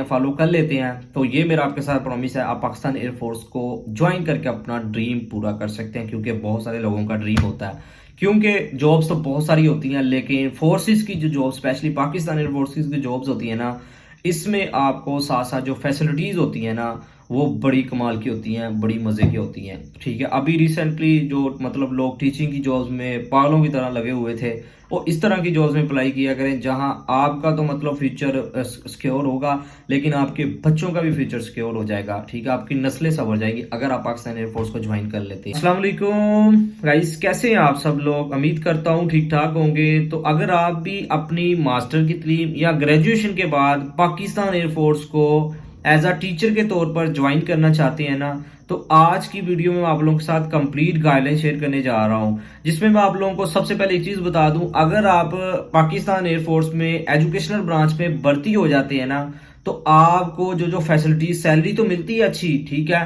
Follow कर लेते हैं तो ये मेरा आपके साथ प्रॉमिस है, आप पाकिस्तान एयरफोर्स को ज्वाइन करके अपना ड्रीम पूरा कर सकते हैं। क्योंकि बहुत सारे लोगों का ड्रीम होता है, क्योंकि जॉब्स तो बहुत सारी होती हैं, लेकिन फोर्सेस की जो जॉब, स्पेशली पाकिस्तान एयरफोर्सेस की जॉब्स होती है ना, इसमें आपको साथ साथ जो फैसिलिटीज़ होती हैं ना, वो बड़ी कमाल की होती हैं, बड़ी मज़े की होती हैं। ठीक है, अभी रिसेंटली जो मतलब लोग टीचिंग की जॉब्स में पागलों की तरह लगे हुए थे, वो इस तरह की जॉब्स में अप्लाई किया करें जहां आपका तो मतलब फ्यूचर सिक्योर होगा, लेकिन आपके बच्चों का भी फ्यूचर सिक्योर हो जाएगा। ठीक है, आपकी नस्लें संवर जाएंगी अगर आप पाकिस्तान एयरफोर्स को ज्वाइन कर लेते हैं। अस्सलाम वालेकुम गाइस, कैसे हैं आप सब लोग? उम्मीद करता हूँ ठीक ठाक होंगे। तो अगर आप भी अपनी मास्टर की तालीम या ग्रेजुएशन के बाद पाकिस्तान एयरफोर्स को एज अ टीचर के तौर पर ज्वाइन करना चाहते हैं ना, तो आज की वीडियो में मैं आप लोगों के साथ कंप्लीट गाइडलाइन शेयर करने जा रहा हूं, जिसमें मैं आप लोगों को सबसे पहले एक चीज बता दूं, अगर आप पाकिस्तान एयरफोर्स में एजुकेशनल ब्रांच में भर्ती हो जाते हैं ना, तो आपको जो जो फैसिलिटीज, सैलरी तो मिलती है अच्छी, ठीक है,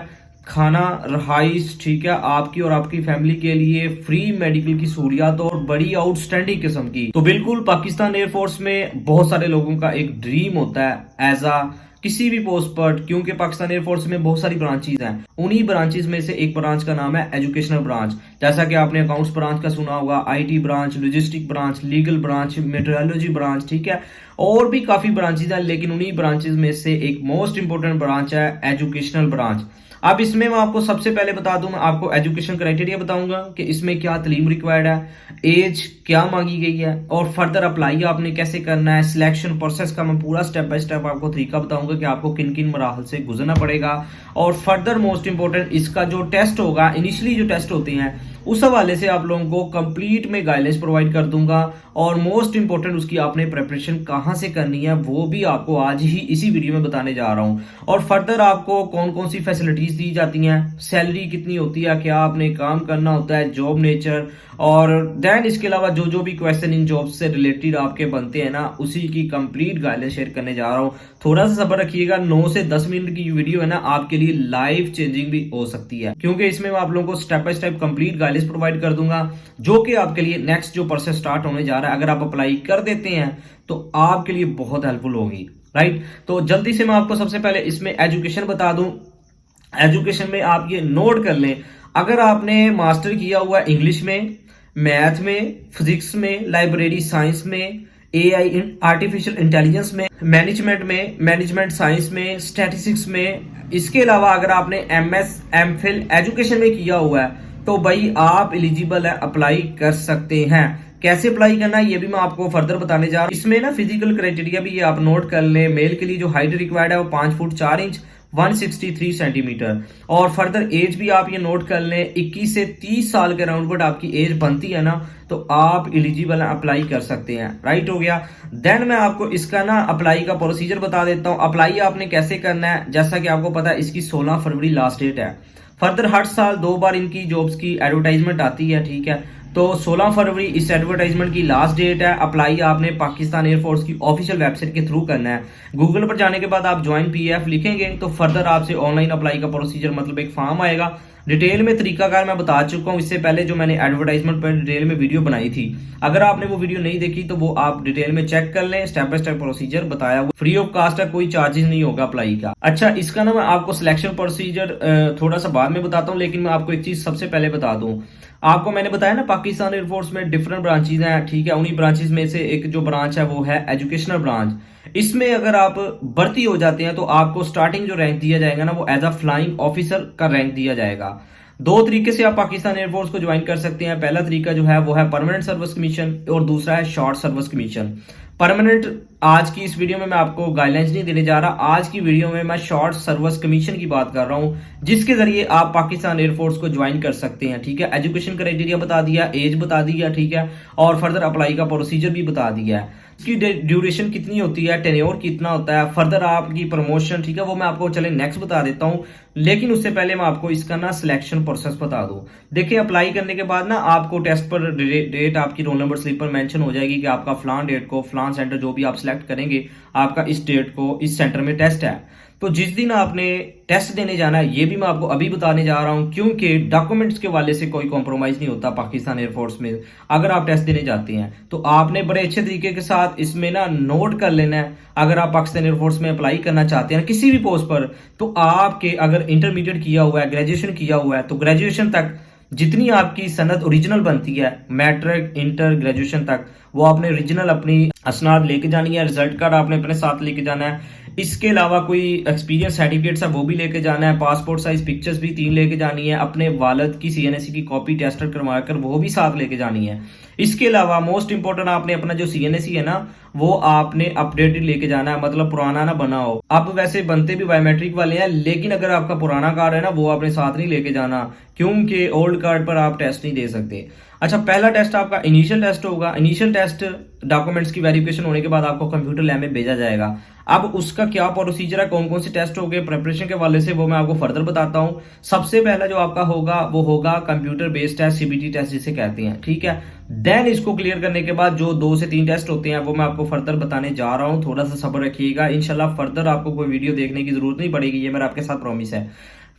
खाना, रहाइश, ठीक है, आपकी और आपकी फैमिली के लिए फ्री मेडिकल की सहूलियत और बड़ी आउटस्टैंडिंग किस्म की। तो बिल्कुल पाकिस्तान एयरफोर्स में बहुत सारे लोगों का एक ड्रीम होता है एज अ किसी भी पोस्ट पर, क्योंकि पाकिस्तान एयरफोर्स में बहुत सारी ब्रांचेज हैं। उन्हीं ब्रांचेज में से एक ब्रांच का नाम है एजुकेशनल ब्रांच। जैसा कि आपने अकाउंट्स ब्रांच का सुना होगा, IT branch, logistic branch, legal branch, metrology branch, ठीक है, और भी काफी ब्रांचेज हैं, लेकिन उन्हीं ब्रांचेज में से एक मोस्ट इंपोर्टेंट ब्रांच है एजुकेशनल ब्रांच। अब इसमें मैं आपको सबसे पहले बता दूं, मैं आपको एजुकेशन क्राइटेरिया बताऊंगा कि इसमें क्या तालीम रिक्वायर्ड है, एज क्या मांगी गई है, और फर्दर अप्लाई आपने कैसे करना है, सिलेक्शन प्रोसेस का मैं पूरा स्टेप बाय स्टेप आपको तरीका बताऊंगा कि आपको किन किन मराहल से गुजरना पड़ेगा। और फर्दर मोस्ट इंपोर्टेंट, इसका जो टेस्ट होगा, इनिशियली जो टेस्ट होते हैं, उस हवाले से आप लोगों को कंप्लीट में गाइडेंस प्रोवाइड कर दूंगा। और मोस्ट इंपोर्टेंट, उसकी आपने प्रिपरेशन कहां से करनी है वो भी आपको आज ही इसी वीडियो में बताने जा रहा हूं। और फर्दर आपको कौन कौन सी फैसिलिटीज दी जाती हैं, सैलरी कितनी होती है, क्या आपने काम करना होता है, जॉब नेचर, और देन इसके अलावा जो जो भी क्वेश्चन इन जॉब से रिलेटेड आपके बनते हैं ना, उसी की कंप्लीट गाइडेंस शेयर करने जा रहा हूं। थोड़ा सा सब्र रखिएगा, 9 से 10 मिनट की वीडियो है ना, आपके लिए लाइफ चेंजिंग भी हो सकती है, क्योंकि इसमें मैं आप लोगों को step by step complete guidance provide कर दूंगा, जो कि आपके लिए नेक्स्ट जो प्रोसेस स्टार्ट होने जा रहा है, अगर आप अप्लाई कर देते हैं तो आपके लिए बहुत हेल्पफुल होगी। राइट, तो जल्दी से मैं आपको सबसे पहले इसमें एजुकेशन बता दूं। एजुकेशन में आप ये नोट कर लें, अगर आपने मास्टर किया हुआ है इंग्लिश में, मैथ में, फिजिक्स में, लाइब्रेरी साइंस में, एआई आर्टिफिशियल इंटेलिजेंस में, मैनेजमेंट में, मैनेजमेंट साइंस में, स्टैटिस्टिक्स में, इसके अलावा अगर आपने एमएस एमफिल एजुकेशन में किया हुआ है, तो भाई आप एलिजिबल है, अप्लाई कर सकते हैं। कैसे अप्लाई करना है ये भी मैं आपको फर्दर बताने जा रहा हूं। इसमें ना फिजिकल क्राइटेरिया भी ये आप नोट कर लें। मेल के लिए जो हाइट रिक्वायर्ड है वो 5 फुट 4 इंच 163 सेंटीमीटर, और फर्दर एज भी आप ये नोट कर लें, 21 से 30 साल के राउंड बट आपकी एज बनती है ना, तो आप एलिजिबल अप्लाई कर सकते हैं। राइट हो गया। देन मैं आपको इसका ना अप्लाई का प्रोसीजर बता देता हूं। अप्लाई आपने कैसे करना है, जैसा कि आपको पता है इसकी 16 फरवरी लास्ट डेट है। फर्दर हर साल 2 बार इनकी जॉब्स की एडवर्टाइजमेंट आती है, ठीक है, तो 16 फरवरी इस एडवर्टाइजमेंट की लास्ट डेट है। अप्लाई आपने पाकिस्तान एयरफोर्स की ऑफिशियल वेबसाइट के थ्रू करना है। गूगल पर जाने के बाद आप ज्वाइन पीएफ लिखेंगे तो फर्दर आपसे ऑनलाइन अप्लाई का प्रोसीजर मतलब एक फॉर्म आएगा। डिटेल में तरीकाकार मैं बता चुका हूं इससे पहले, जो मैंने एडवर्टाइजमेंट पर डिटेल में वीडियो बनाई थी। अगर आपने वो वीडियो नहीं देखी तो वो आप डिटेल में चेक कर लें, स्टेप बाय स्टेप प्रोसीजर बताया हुआ, फ्री ऑफ कास्ट है, कोई चार्जेस नहीं होगा अप्लाई का। अच्छा, इसका ना मैं आपको सिलेक्शन प्रोसीजर थोड़ा सा बाद में बताता हूँ, लेकिन मैं आपको एक चीज सबसे पहले बता दूं। आपको मैंने बताया ना पाकिस्तान एयरफोर्स में डिफरेंट ब्रांचेज हैं, ठीक है, उन्हीं ब्रांचेज में से एक जो ब्रांच है वो है एजुकेशनल ब्रांच। इसमें अगर आप भर्ती हो जाते हैं तो आपको स्टार्टिंग जो रैंक दिया जाएगा ना, वो एज अ फ्लाइंग ऑफिसर का रैंक दिया जाएगा। 2 तरीके से आप पाकिस्तान एयरफोर्स को ज्वाइन कर सकते हैं। पहला तरीका जो है वो है परमानेंट सर्विस कमीशन, और दूसरा है शॉर्ट सर्विस कमीशन। परमानेंट आज की इस वीडियो में मैं आपको गाइडलाइंस नहीं देने जा रहा, आज की वीडियो में मैं शॉर्ट सर्विस कमीशन की बात कर रहा हूं, जिसके जरिए आप पाकिस्तान एयरफोर्स को ज्वाइन कर सकते हैं। ठीक है, एजुकेशन क्राइटेरिया बता दिया, एज बता दिया, ठीक है, और फर्दर अप्लाई का प्रोसीजर भी बता दिया है। इसकी ड्यूरेशन कितनी होती है, टेन्योर कितना होता है, फर्दर आपकी प्रमोशन, ठीक है, वो मैं आपको चले नेक्स्ट बता देता हूं। लेकिन उससे पहले मैं आपको इसका ना सिलेक्शन प्रोसेस बता दूं। देखिए, अप्लाई करने के बाद ना आपको टेस्ट पर डेट आपकी रोल नंबर स्लिप पर मेंशन हो जाएगी कि आपका फलान डेट को फलान सेंटर जो भी आप सिलेक्ट सिलेक्ट करेंगे आपका इस डेट को इस सेंटर में टेस्ट है। तो जिस दिन आपने टेस्ट देने जाना है ये भी मैं आपको अभी बताने जा रहा हूं, क्योंकि डॉक्यूमेंट्स के वाले से कोई कॉम्प्रोमाइज नहीं होता पाकिस्तान एयरफोर्स में। अगर आप टेस्ट देने जाते हैं तो आपने बड़े अच्छे तरीके के साथ इसमें ना नोट कर लेना है। अगर आप पाकिस्तान एयरफोर्स में अप्लाई करना चाहते हैं किसी भी पोस्ट पर, तो आपके अगर इंटरमीडिएट किया हुआ है, ग्रेजुएशन किया हुआ है, तो ग्रेजुएशन तक जितनी आपकी सनद ओरिजिनल बनती है, मैट्रिक इंटर ग्रेजुएशन तक, वो आपने ओरिजिनल अपनी असनाद लेके जानी है। रिजल्ट कार्ड आपने अपने साथ लेके जाना है। इसके अलावा कोई एक्सपीरियंस सर्टिफिकेट्स है वो भी लेके जाना है। पासपोर्ट साइज पिक्चर्स भी 3 लेके जानी है। अपने वालिद की सीएनएससी की कॉपी टेस्टर करवा कर वो भी साथ लेके जानी है। इसके अलावा मोस्ट इंपोर्टेंट आपने अपना जो सीएनएससी है ना वो आपने अपडेटेड लेके जाना है, मतलब पुराना ना बना हो। अब वैसे बनते भी बायोमेट्रिक वाले हैं, लेकिन अगर आपका पुराना कार्ड है ना वो आपने साथ नहीं लेके जाना, क्योंकि ओल्ड कार्ड पर आप टेस्ट नहीं दे सकते। अच्छा, पहला टेस्ट आपका इनिशियल टेस्ट होगा। इनिशियल टेस्ट डॉक्यूमेंट्स की वेरिफिकेशन होने के बाद आपको कंप्यूटर लैब में भेजा जाएगा। अब उसका क्या प्रोसीजर है, कौन कौन से टेस्ट हो गए प्रिपरेशन के वाले से, वो मैं आपको फर्दर बताता हूं। सबसे पहला जो आपका होगा वो होगा computer based test, CBT test जिसे कहते हैं, ठीक है। देन इसको क्लियर करने के बाद जो 2 से 3 टेस्ट होते हैं वो मैं आपको फर्दर बताने जा रहा हूं। थोड़ा सा सब्र रखिएगा, इंशाल्लाह फर्दर आपको कोई वीडियो देखने की जरूरत नहीं पड़ेगी, ये मेरा आपके साथ प्रॉमिस है।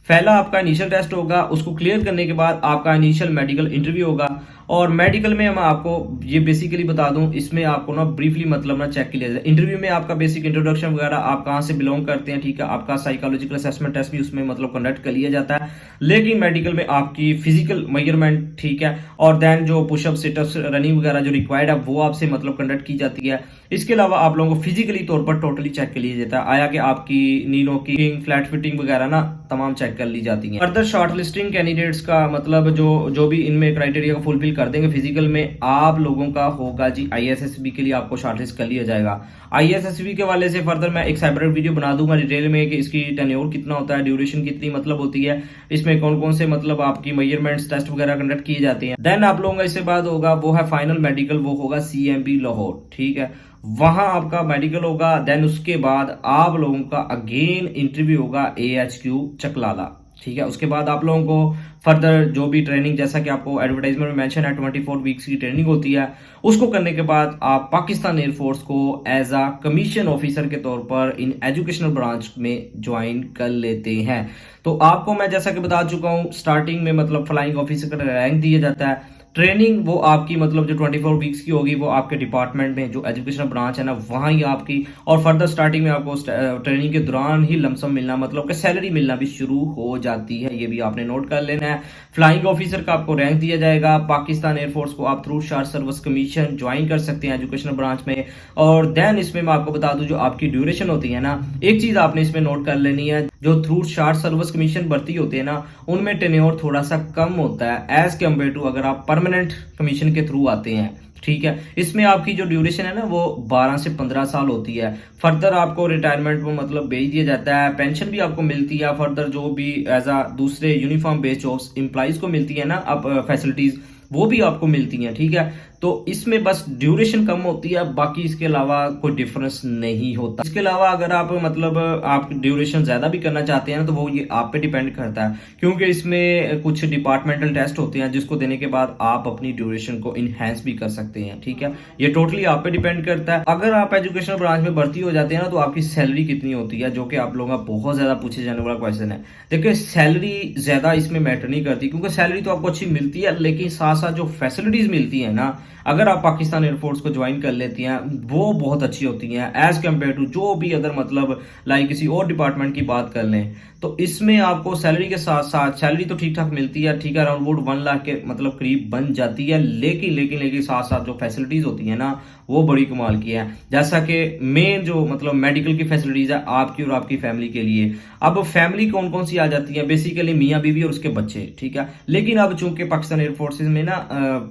पहला आपका इनिशियल टेस्ट होगा, उसको क्लियर करने के बाद आपका इनिशियल मेडिकल इंटरव्यू होगा। और मेडिकल में मैं आपको ये बेसिकली बता दूं, इसमें आपको ना ब्रीफली मतलब ना चेक किया जाए। इंटरव्यू में आपका बेसिक इंट्रोडक्शन वगैरह, आप कहां से बिलोंग करते हैं, ठीक है, आपका साइकोलॉजिकल असेसमेंट टेस्ट भी उसमें मतलब कंडक्ट कर लिया जाता है। लेकिन मेडिकल में आपकी फिजिकल मेजरमेंट, ठीक है, और देन जो पुशअप सिटअप्स रनिंग वगैरह जो रिक्वायर्ड है वो आपसे मतलब कंडक्ट की जाती है। इसके अलावा आप लोगों को फिजिकली तौर पर टोटली चेक कर लिया जाता है, आया कि आपकी नीनों की फ्लैट फिटिंग वगैरह ना तमाम चेक कर ली जाती है। फर्दर शॉर्ट लिस्टिंग कैंडिडेट्स का मतलब जो भी इनमें क्राइटेरिया को फुलफिल कर देंगे फिजिकल में, आप लोगों का होगा जी आईएसएसबी के लिए आपको शॉर्टलिस्ट कर लिया जाएगा। आईएसएसबी के वाले से फर्दर मैं एक सेपरेट वीडियो बना दूंगा डिटेल में कि इसकी टेन्योर कितना होता है, ड्यूरेशन कितनी मतलब होती है, इसमें कौन कौन से मतलब आपकी मेजरमेंट्स टेस्ट वगैरह कंडक्ट किए जाते हैं। देन आप लोगों का इससे बाद होगा वो है फाइनल मेडिकल, वो होगा सीएमबी लाहौर, ठीक है, वहां आपका मेडिकल होगा। देन उसके बाद आप लोगों का अगेन इंटरव्यू होगा एएचक्यू चकलाला, ठीक है। उसके बाद आप लोगों को फर्दर जो भी ट्रेनिंग, जैसा कि आपको एडवर्टाइजमेंट में मेंशन है 24 वीक्स की ट्रेनिंग होती है, उसको करने के बाद आप पाकिस्तान एयरफोर्स को एज अ कमीशन ऑफिसर के तौर पर इन एजुकेशनल ब्रांच में ज्वाइन कर लेते हैं। तो आपको मैं जैसा कि बता चुका हूं, स्टार्टिंग में मतलब फ्लाइंग ऑफिसर का रैंक दिया जाता है। ट्रेनिंग वो आपकी मतलब जो 24 वीक्स की होगी वो आपके डिपार्टमेंट में जो एजुकेशन ब्रांच है ना वहां ही आपकी, और फर्दर स्टार्टिंग में आपको ट्रेनिंग के दौरान ही लमसम मिलना मतलब कि सैलरी मिलना भी शुरू हो जाती है, ये भी आपने नोट कर लेना है। फ्लाइंग ऑफिसर का आपको रैंक दिया जाएगा। पाकिस्तान एयरफोर्स को आप through short service commission join कर सकते हैं एजुकेशनल ब्रांच में। और देन इसमें मैं आपको बता दूं जो आपकी ड्यूरेशन होती है ना, एक चीज आपने इसमें नोट कर लेनी है, जो थ्रू शार्ट सर्विस कमीशन भर्ती होती है ना उनमें टेन्योर थोड़ा सा कम होता है एज कम्पेयर टू अगर आप परमानेंट कमीशन के थ्रू आते हैं, ठीक है। इसमें आपकी जो ड्यूरेशन है ना वो 12 से 15 साल होती है। फर्दर आपको रिटायरमेंट में मतलब भेज दिया जाता है, पेंशन भी आपको मिलती है। फर्दर जो भी एज अ दूसरे यूनिफॉर्म बेस्ड जॉब्स एम्प्लॉइज को मिलती है ना अब फैसिलिटीज, वो भी आपको मिलती हैं, ठीक है। तो इसमें बस ड्यूरेशन कम होती है, बाकी इसके अलावा कोई डिफरेंस नहीं होता। इसके अलावा अगर आप मतलब आप ड्यूरेशन ज्यादा भी करना चाहते हैं ना तो वो ये आप पे डिपेंड करता है, क्योंकि इसमें कुछ डिपार्टमेंटल टेस्ट होते हैं जिसको देने के बाद आप अपनी ड्यूरेशन को इनहेंस भी कर सकते हैं, ठीक है। ये टोटली आप पे डिपेंड करता है। अगर आप एजुकेशनल ब्रांच में भर्ती हो जाते हैं ना तो आपकी सैलरी कितनी होती है, जो कि आप लोगों का बहुत ज्यादा पूछे जाने वाला क्वेश्चन है। देखिए सैलरी ज्यादा इसमें मैटर नहीं करती, क्योंकि सैलरी तो आपको अच्छी मिलती है, लेकिन साथ साथ जो फैसिलिटीज मिलती है ना अगर आप पाकिस्तान एयरफोर्स को ज्वाइन कर लेती हैं वो बहुत अच्छी होती हैं एज कम्पेयर टू जो भी अदर मतलब लाइक किसी और डिपार्टमेंट की बात कर लें। तो इसमें आपको सैलरी के साथ साथ सैलरी तो ठीक ठाक मिलती है, ठीक है, अराउंड 1 लाख के मतलब करीब बन जाती है, लेकिन साथ साथ जो फैसिलिटीज होती है ना वो बड़ी कमाल की है। जैसा कि मेन जो मतलब मेडिकल की फैसिलिटीज है आपकी और आपकी फैमिली के लिए। अब फैमिली कौन कौन सी आ जाती है, बेसिकली मियाँ बीवी और उसके बच्चे, ठीक है। लेकिन अब चूंकि पाकिस्तान एयरफोर्सेज में ना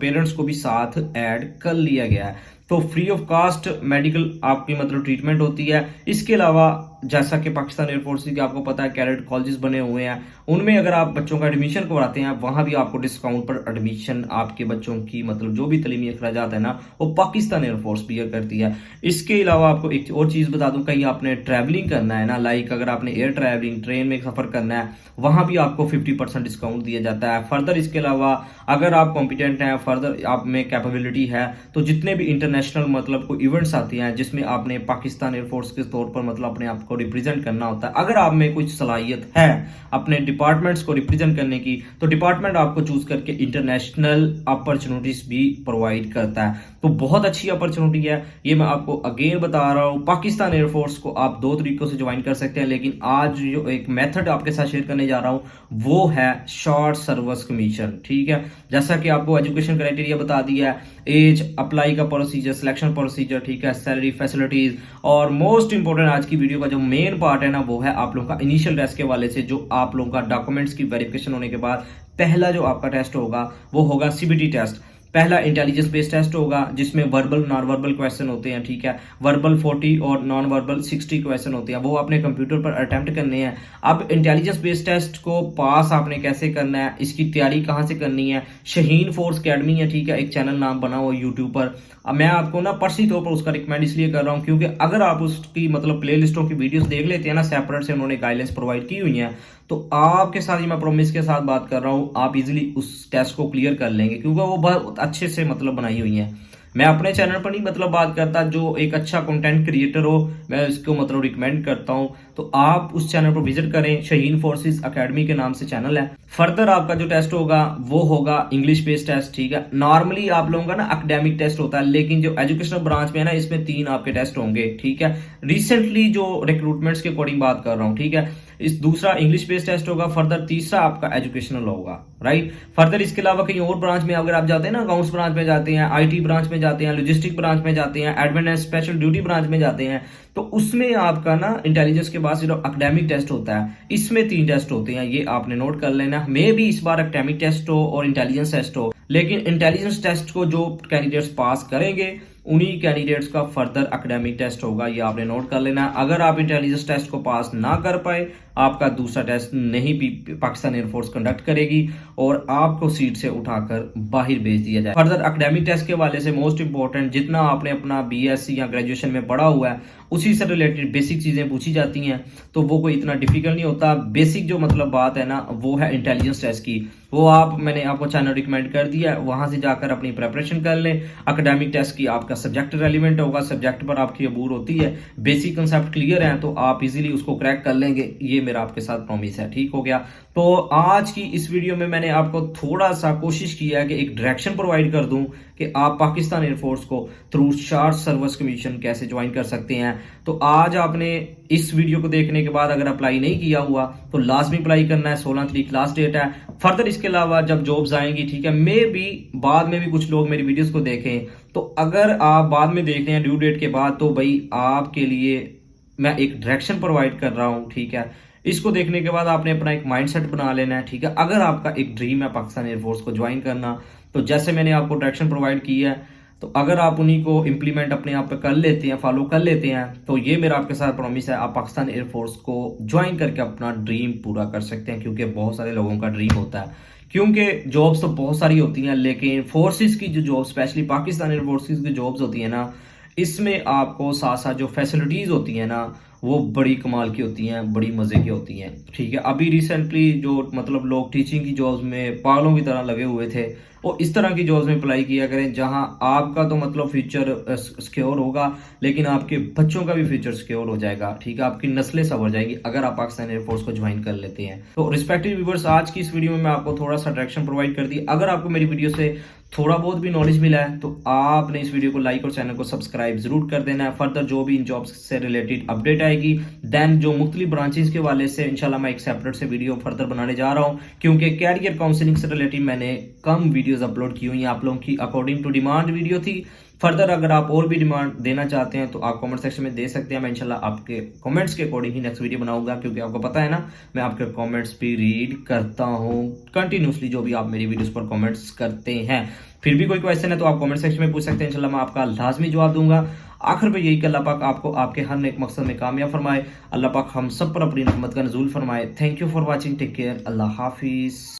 पेरेंट्स को भी साथ ऐड कर लिया गया है, तो फ्री ऑफ कास्ट मेडिकल आपकी मतलब ट्रीटमेंट होती है। इसके अलावा जैसा कि पाकिस्तान एयरफोर्स की आपको पता है कैडेट कॉलेजेस बने हुए हैं, उनमें अगर आप बच्चों का एडमिशन करवाते हैं वहां भी आपको डिस्काउंट पर एडमिशन आपके बच्चों की मतलब जो भी तलीमी अखराजात है ना वो पाकिस्तान एयरफोर्स बियर करती है। इसके अलावा आपको एक और चीज बता दूं, कहीं आपने ट्रैवलिंग करना है ना, लाइक अगर आपने एयर ट्रैवलिंग ट्रेन में सफर करना है वहां भी आपको 50% डिस्काउंट दिया जाता है। फर्दर इसके अलावा अगर आप कॉम्पिटेंट हैं, फर्दर आप में कैपेबिलिटी है, तो जितने भी इंटरनेशनल मतलब कोई इवेंट्स आती हैं जिसमें आपने पाकिस्तान एयरफोर्स के तौर पर मतलब अपने आप को रिप्रेजेंट करना होता है, अगर आप में कुछ सलाहियत है अपने डिपार्टमेंट्स को रिप्रेजेंट करने की तो डिपार्टमेंट आपको चूज करके इंटरनेशनल अपॉर्चुनिटीज भी प्रोवाइड करता है। तो बहुत अच्छी अपॉर्चुनिटी है ये, मैं आपको अगेन बता रहा हूं। पाकिस्तान एयरफोर्स को आप दो तरीकों से ज्वाइन कर सकते हैं, लेकिन आज जो एक मेथड आपके साथ शेयर करने जा रहा हूं वो है शॉर्ट सर्विस कमीशन। ठीक है, जैसा कि आपको एजुकेशन क्राइटेरिया बता दिया है, एज, अप्लाई का प्रोसीजर, सिलेक्शन प्रोसीजर, ठीक है, सैलरी, फैसिलिटीज, और मोस्ट इंपोर्टेंट आज की वीडियो का जो मेन पार्ट है ना वो है आप लोगों का इनिशियल टेस्ट के वाले से, जो आप लोगों का डॉक्यूमेंट्स की वेरिफिकेशन होने के बाद पहला जो आपका टेस्ट होगा वो होगा सीबीटी टेस्ट। पहला इंटेलिजेंस बेस्ड टेस्ट होगा जिसमें वर्बल नॉन वर्बल क्वेश्चन होते हैं, ठीक है, वर्बल 40 और नॉन वर्बल 60 क्वेश्चन होते हैं, वो अपने कंप्यूटर पर अटेम्प्ट करने हैं। अब इंटेलिजेंस बेस्ड टेस्ट को पास आपने कैसे करना है, इसकी तैयारी कहाँ से करनी है, शाहीन फोर्स अकेडमी है, ठीक है, एक चैनल नाम बना हुआ यूट्यूब पर। अब मैं आपको ना पर्सनली तौर पर उसका रिकमेंड इसलिए कर रहा हूँ क्योंकि अगर आप उसकी मतलब प्ले लिस्टों की वीडियोस देख लेते हैं ना, सेपरेट से उन्होंने गाइडलाइंस प्रोवाइड की हुई हैं, तो आपके साथ ही मैं प्रॉमिस के साथ बात कर रहा हूँ आप इजीली उस टेस्ट को क्लियर कर लेंगे क्योंकि वो बहुत अच्छे से मतलब बनाई हुई है। मैं अपने चैनल पर नहीं मतलब बात करता, जो एक अच्छा कंटेंट क्रिएटर हो मैं इसको मतलब रिकमेंड करता हूं, तो आप उस चैनल पर विजिट करें, शाहीन फोर्सेस एकेडमी के नाम से चैनल है। फर्दर आपका जो टेस्ट होगा वो होगा इंग्लिश बेस्ड टेस्ट, ठीक है। नॉर्मली आप लोगों का ना एकेडमिक टेस्ट होता है, लेकिन जो एजुकेशनल ब्रांच में है ना इसमें 3 आपके टेस्ट होंगे, ठीक है। रिसेंटली जो रिक्रूटमेंट्स के अकॉर्डिंग बात कर रहा हूँ, ठीक है। इस दूसरा इंग्लिश बेस्ड टेस्ट होगा, फर्दर तीसरा आपका एजुकेशनल होगा, राइट। फर्दर इसके अलावा कहीं और ब्रांच में अगर आप जाते हैं ना, अकाउंट्स ब्रांच में जाते हैं, आईटी ब्रांच में जाते हैं, लॉजिस्टिक ब्रांच में जाते हैं, admin and special duty branch में जाते हैं, तो उसमें आपका ना इंटेलिजेंस के बाद सिर्फ एकेडमिक टेस्ट होता है, इसमें 3 टेस्ट होते हैं, ये आपने नोट कर लेना। मे भी इस बार एकेडमिक टेस्ट हो और इंटेलिजेंस टेस्ट हो, लेकिन इंटेलिजेंस टेस्ट को जो कैंडिडेट्स पास करेंगे उन्हीं कैंडिडेट्स का फर्दर एकेडमिक टेस्ट होगा, ये आपने नोट कर लेना। अगर आप इंटेलिजेंस टेस्ट को पास ना कर पाए आपका दूसरा टेस्ट नहीं भी पाकिस्तान एयरफोर्स कंडक्ट करेगी और आपको सीट से उठाकर बाहर भेज दिया जाए। फर्दर एकेडमिक टेस्ट के वाले से मोस्ट इंपोर्टेंट जितना आपने अपना बीएससी या ग्रेजुएशन में पढ़ा हुआ है उसी से रिलेटेड बेसिक चीजें पूछी जाती हैं, तो वो कोई इतना डिफिकल्ट नहीं होता। बेसिक जो मतलब बात है ना वो है इंटेलिजेंस टेस्ट की, वो मैंने आपको चैनल रिकमेंड कर दिया है, वहां से जाकर अपनी प्रिपरेशन कर लें। एकेडमिक टेस्ट की आपका सब्जेक्ट रेलिवेंट होगा, सब्जेक्ट पर आपकी अबूर होती है, बेसिक कंसेप्ट क्लियर है तो आप इजीली उसको क्रैक कर लेंगे, ये मेरा आपके साथ प्रॉमिस है, ठीक हो गया। तो आज की इस वीडियो में मैंने आपको थोड़ा सा कोशिश किया है कि एक डायरेक्शन प्रोवाइड कर दूं कि आप पाकिस्तान एयरफोर्स को थ्रू शॉर्ट सर्विस कमीशन कैसे ज्वाइन कर सकते हैं। तो आज आपने इस वीडियो को देखने के बाद अगर अप्लाई नहीं किया हुआ तो लाजमी अप्लाई करना है, 16 तारीख लास्ट डेट है। फर्दर इसके अलावा जब जॉब्स आएंगी, ठीक है, मे भी बाद में भी कुछ लोग मेरी वीडियोस को देखें, तो अगर आप बाद में देख रहे हैं ड्यू डेट के बाद तो भाई आपके लिए मैं एक डायरेक्शन प्रोवाइड कर रहा हूं, ठीक है। इसको देखने के बाद आपने अपना एक माइंडसेट बना लेना है, ठीक है। अगर आपका एक ड्रीम है पाकिस्तान एयरफोर्स को ज्वाइन करना, तो जैसे मैंने आपको डायरेक्शन प्रोवाइड की है, तो अगर आप उन्हीं को इंप्लीमेंट अपने आप पे कर लेते हैं, फॉलो कर लेते हैं, तो ये मेरा आपके साथ प्रॉमिस है आप पाकिस्तान एयरफोर्स को ज्वाइन करके अपना ड्रीम पूरा कर सकते हैं, क्योंकि बहुत सारे लोगों का ड्रीम होता है। क्योंकि जॉब्स तो बहुत सारी होती हैं, लेकिन फोर्सेस की जो जॉब स्पेशली पाकिस्तान एयरफोर्सेस की जॉब्स होती है ना, इसमें आपको साथ साथ जो फैसिलिटीज होती है ना वो बड़ी कमाल की होती हैं, बड़ी मजे की होती हैं, ठीक है। अभी रिसेंटली जो मतलब लोग टीचिंग की जॉब्स में पागलों की तरह लगे हुए थे, और इस तरह की जॉब्स में अप्लाई किया करें जहां आपका तो मतलब फ्यूचर सिक्योर होगा, लेकिन आपके बच्चों का भी फ्यूचर सिक्योर हो जाएगा, ठीक है। आपकी नस्लें संवर जाएंगी अगर आप पाकिस्तान एयरफोर्स को ज्वाइन कर लेते हैं। तो रिस्पेक्टिव व्यूअर्स, आज की इस वीडियो में मैं आपको थोड़ा सा डायरेक्शन प्रोवाइड कर दी। अगर आपको मेरी वीडियो से थोड़ा बहुत भी नॉलेज मिला है तो आपने इस वीडियो को लाइक और चैनल को सब्सक्राइब जरूर कर देना है। फर्दर जो भी इन जॉब्स से रिलेटेड अपडेट आएगी, देन जो मुख्तलिफ ब्रांचेस के वाले से इंशाल्लाह मैं एक सेपरेट से वीडियो फर्दर बनाने जा रहा हूं, क्योंकि कैरियर काउंसलिंग से रिलेटेड मैंने कम वीडियोस अपलोड की हुई हैं, आप लोगों की अकॉर्डिंग टू डिमांड वीडियो थी। फर्दर अगर आप और भी डिमांड देना चाहते हैं तो आप कमेंट सेक्शन में दे सकते हैं, मैं इंशाल्लाह आपके कमेंट्स के अकॉर्डिंग ही नेक्स्ट वीडियो बनाऊंगा, क्योंकि आपको पता है ना मैं आपके कमेंट्स भी रीड करता हूं कंटिन्यूसली, जो भी आप मेरी वीडियोस पर कमेंट्स करते हैं। फिर भी कोई क्वेश्चन है तो आप कमेंट सेक्शन में पूछ सकते हैं, इंशाल्लाह मैं आपका लाजमी जवाब दूंगा। आखिर में यही कि अल्लाह पाक आपको आपके हर नेक मकसद में कामयाब फरमाए। अल्लाह पाक हम सब पर अपनी रहमत का नज़ूल फरमाए। Thank you for watching, take care, अल्लाह हाफिज़।